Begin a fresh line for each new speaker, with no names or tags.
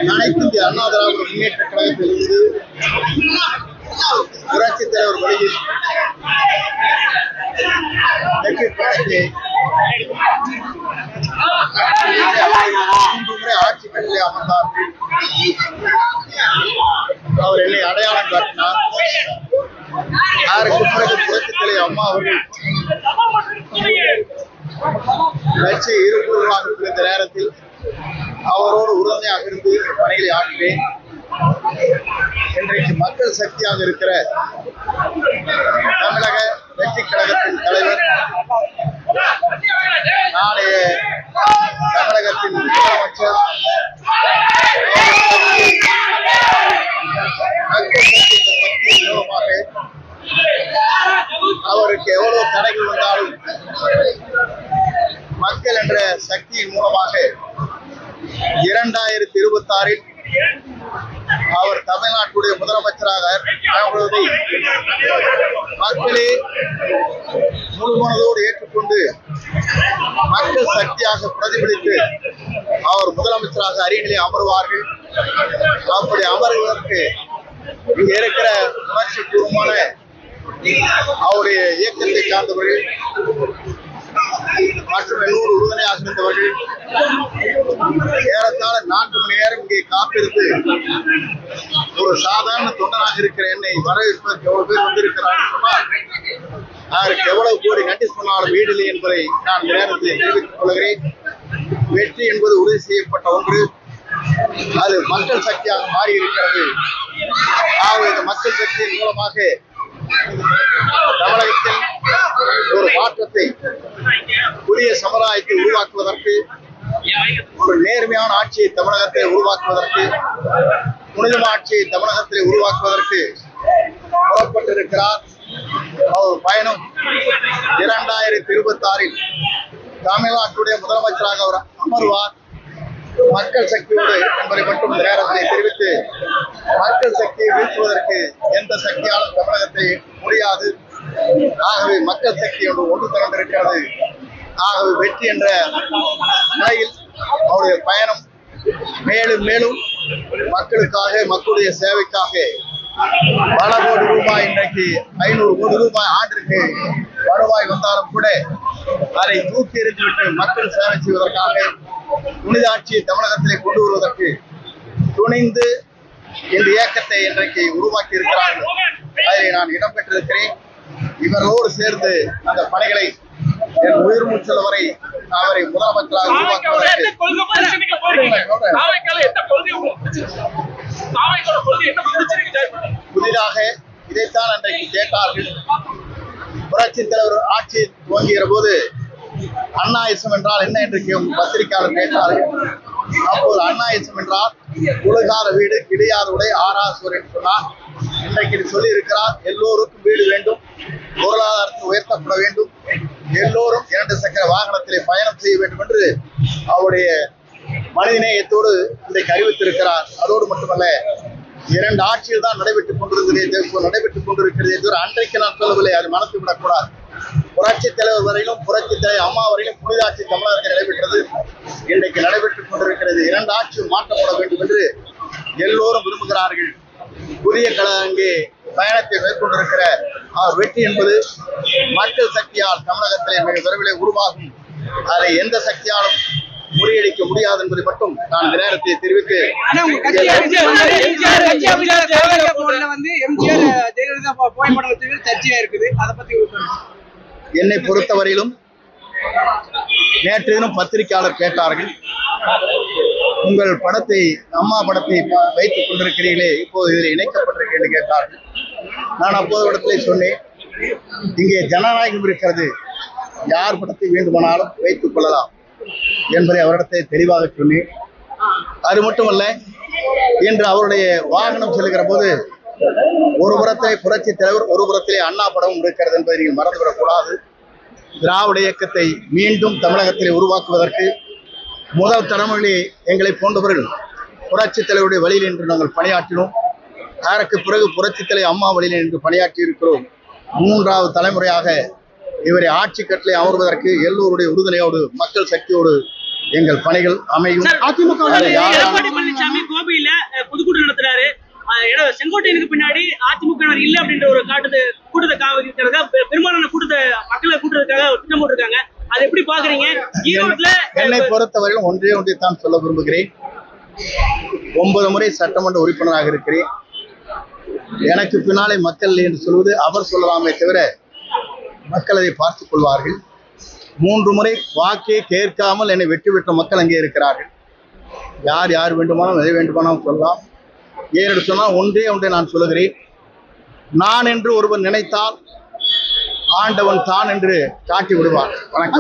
அனைத்து இந்திய அண்ணா திராவிட முன்னேற்ற கழகத்திலிருந்து புரட்சித் தலைவர் வழியில் வெற்றி பயணத்தை முறை ஆட்சி கட்டிலே அமர்ந்தார்கள். அவர் என்னை அடையாளம் காட்டினார். அதற்கு பிறகு புரட்சித் தலைவர் அம்மா அவர்கள் கட்சி இருபூர்வமாக இருந்த நேரத்தில் அவரோடு உறுதுணையாக இருந்து பணிகளை ஆற்றுவேன். இன்றைக்கு மக்கள் சக்தியாக இருக்கிற தமிழக வெற்றி கழகத்தின் தலைவர், நாளைய தமிழகத்தின் முதலமைச்சர் மூலமாக அவருக்கு எவ்வளவு தடைகள் வந்தாலும் மக்கள் என்ற சக்தியின் மூலமாக 2026 அவர் தமிழ்நாட்டுடைய முதலமைச்சராக ஆகுவதை மக்களே முழுமனதோடு ஏற்றுக்கொண்டு மக்கள் சக்தியாக பிரதிபலித்து அவர் முதலமைச்சராக அருகிலே அமர்வார்கள். அப்படி அமர்வதற்கு இங்க இருக்கிற உணர்ச்சி பூர்வமான அவருடைய இயக்கத்தை சார்ந்தவர்கள் மற்றும் எல்லோரும் உறுதுணையாக இருந்தவர்கள் ஏறத்தாழ 4 மணி நேரம் இங்கே காத்திருந்து ஒரு சாதாரண தொண்டனாக இருக்கிற என்னை வரவேற்பதற்கு எவ்வளவு பேர் வந்திருக்கிறார்கள் சொன்னால் அதற்கு எவ்வளவு கோடி நன்றி சொன்னாலும் வீடில்லை என்பதை நான் இந்த நேரத்தில் தெரிவித்துக் கொள்கிறேன். வெற்றி என்பது உறுதி செய்யப்பட்ட ஒன்று, அது மக்கள் சக்தியாக மாறி இருக்கிறது. இந்த மக்கள் சக்தியின் மூலமாக தமிழகத்தில் ஒரு மாற்றத்தை, புதிய சமுதாயத்தை உருவாக்குவதற்கு, ஒரு நேர்மையான ஆட்சியை தமிழகத்தை உருவாக்குவதற்கு, புனிதமான ஆட்சியை தமிழகத்தை உருவாக்குவதற்கு புறப்பட்டிருக்கிறார். அவர் பயணம் 2026 தமிழ்நாட்டுடைய முதலமைச்சராக அவர் அமர்வார். மக்கள் சக்தியோடு என்பதை மட்டும் நேரத்தை தெரிவித்து, மக்கள் சக்தியை வீழ்த்துவதற்கு எந்த சக்தியாலும் தமிழகத்தை முடியாது. ஆகவே மக்கள் சக்தியோடு ஒன்று திரண்டிருக்கிறது. ஆகவே வெற்றி என்ற நிலையில் அவருடைய பயணம் மேலும் மேலும் மக்களுக்காக, மக்களுடைய சேவைக்காக பல கோடி ரூபாய், இன்றைக்கு 500 கோடி ரூபாய் ஆண்டிற்கு வருவாய் வந்தாலும் கூட அதை தூக்கி எறிந்துவிட்டு மக்கள் சேவை செய்வதற்காக, புனித ஆட்சியை தமிழகத்திலே கொண்டு வருவதற்கு துணிந்து இந்த இயக்கத்தை இன்றைக்கு உருவாக்கி இருக்கிறார்கள். அதில் நான் இடம்பெற்றிருக்கிறேன். இவர்களோடு சேர்ந்து அந்த பணிகளை என் உயிர் மூச்சல் வரை அவரை முதலமைச்சராக உருவாக்குவதற்கு புதிதாக இதைத்தான் அன்றைக்கு கேட்டார்கள். புரட்சித் தலைவர் ஆட்சி துவங்குகிற போது அண்ணாயிசம் என்றால் என்ன என்று பத்திரிகையாளர் கேட்டார்கள். அப்போது அண்ணாயிசம் என்றால் உலகாத வீடு, கிடையாத உடை, ஆராசுவர் என்று சொன்னார். இன்றைக்கு சொல்லி இருக்கிறார், எல்லோருக்கும் வீடு வேண்டும், பொருளாதாரத்தை உயர்த்தப்பட வேண்டும், எல்லோரும் 2 சக்கர வாகனத்திலே பயணம் செய்ய வேண்டும் என்று அவருடைய மனிதநேயத்தோடு இன்றைக்கு அறிவித்திருக்கிறார். அதோடு மட்டுமல்ல, 2 ஆட்சியில் தான் நடைபெற்றுக் கொண்டிருக்கிறது. அன்றைக்கு நான் சொல்லவில்லை, அது மனத்து விடக்கூடாது. புரட்சித் தலைவர் வரையிலும், புரட்சித் தலைவர் அம்மா வரையிலும் புனித ஆட்சி தமிழகத்தில் நடைபெற்றது. இன்றைக்கு நடைபெற்றுக் கொண்டிருக்கிறது. 2 ஆட்சியும் மாற்றப்பட வேண்டும் என்று எல்லோரும் விரும்புகிறார்கள். புதிய அங்கே பயணத்தை மேற்கொண்டிருக்கிற அவர் வெற்றி என்பது மக்கள் சக்தியால் தமிழகத்திலே மிக விரைவிலே உருவாகும். அதை எந்த சக்தியாலும் முறியடிக்க முடியாது என்பதை மட்டும் நான் இந்த நேரத்தை தெரிவித்து, என்னை பொறுத்தவரையிலும் நேற்று தினம் பத்திரிகையாளர் கேட்டார்கள், உங்கள் படத்தை, அம்மா படத்தை வைத்துக் கொண்டிருக்கிறீர்களே, இப்போது இதில் இணைக்கப்பட்டிருக்கிறேன் என்று கேட்டார்கள். நான் அப்போது இடத்துல சொன்னேன், இங்கே ஜனநாயகம் இருக்கிறது, யார் படத்தை வேண்டுமானாலும் வைத்துக் கொள்ளலாம் என்பதை அவரிடத்தை தெளிவாக சொன்னேன். அது மட்டுமல்ல, இன்று அவருடைய வாகனம் செல்கிற போது ஒரு புறத்திலே புரட்சி தலைவர், ஒரு புறத்திலே அண்ணா படமும் இருக்கிறது என்பதை நீங்கள் மறந்துவிடக்கூடாது. திராவிட இயக்கத்தை மீண்டும் தமிழகத்திலே உருவாக்குவதற்கு முதல் தலைமுறையிலே எங்களை போன்றவர்கள் புரட்சி தலைவருடைய வழியில் என்று நாங்கள் பணியாற்றினோம். அதற்கு பிறகு புரட்சி தலைவர் அம்மா வழியில் என்று பணியாற்றி இருக்கிறோம். 3வது தலைமுறையாக இவரை ஆட்சி கட்டளை அமர்வதற்கு எல்லோருடைய உறுதுணையோடு, மக்கள் சக்தியோடு எங்கள் பணிகள் அமையும்.
அதிமுக நடத்துறாரு. ஏன்னா செங்கோட்டையனுக்கு பின்னாடி அதிமுகவினர் இல்ல அப்படின்ற ஒரு கூட்டத்தை காவலிக்கிறதுக்காக பெரும்பாலான கூட்டத்தை மக்களை கூட்டுறதுக்காக திட்டம் போட்டிருக்காங்க. அதை எப்படி பாக்குறீங்க? ஈரோட்ல
என்னை பொறுத்தவரையிலும் ஒன்றே தான் சொல்ல விரும்புகிறேன். 9 முறை சட்டமன்ற உறுப்பினராக இருக்கிறேன். எனக்கு பின்னாலே மக்கள் என்று சொல்வது அவர் சொல்லலாமே தவிர மக்கள் அதை பார்த்துக் கொள்வார்கள். 3 முறை வாக்கே கேட்காமல் என்னை வெற்றி பெற்ற மக்கள் அங்கே இருக்கிறார்கள். யார் வேண்டுமானாலும் எதை வேண்டுமானாலும் சொல்லலாம். ஏனென்று சொன்னால் ஒன்றே நான் சொல்லுகிறேன். நான் என்று ஒருவர் நினைத்தால் ஆண்டவன் தான் என்று காட்டி விடுவான். வணக்கம்.